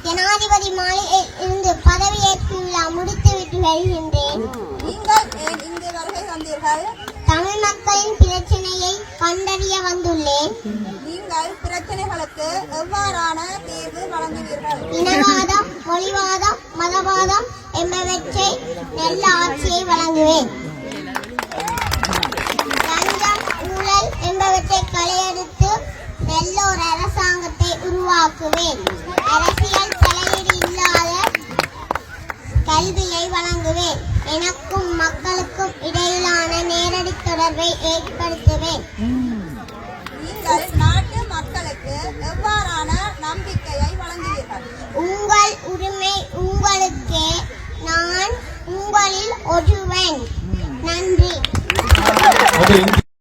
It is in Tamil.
ஜனாதிபதி மாளிகையில் இருந்து பதவியேற்பு விழா முடித்துவிட்டு வருகின்றேன். நீங்கள் இங்கு வருகை வந்தீர்கள்? தமிழ் மக்களின் பிரச்சனையை கண்டறிய வந்துள்ளேன். நீங்கள் பிரச்சனைகளுக்கு எவ்வாறான தீர்வு வழங்குவீர்கள்? இனவாதம், மொழிவாதம், மதவாதம் என்பவற்றை நல்ல ஆட்சியை வழங்குவேன். லஞ்சம், ஊழல் என்பவற்றை களையெடுத்து நல்ல ஒரு அரசாங்கத்தை உருவாக்குவேன். அரசியல் தலையீடு இல்லாத கல்வியை வழங்குவேன். எனக்கும் மக்களுக்கும் இடையிலான நேரடி தொடர்பை ஏற்படுத்துவேன். நீங்கள் நாட்டு மக்களுக்கு எவ்வாறான நம்பிக்கையை வழங்குவீர்கள்? உங்கள் உரிமை உங்களுக்கே, நான் உங்களில் ஒருவன். நன்றி.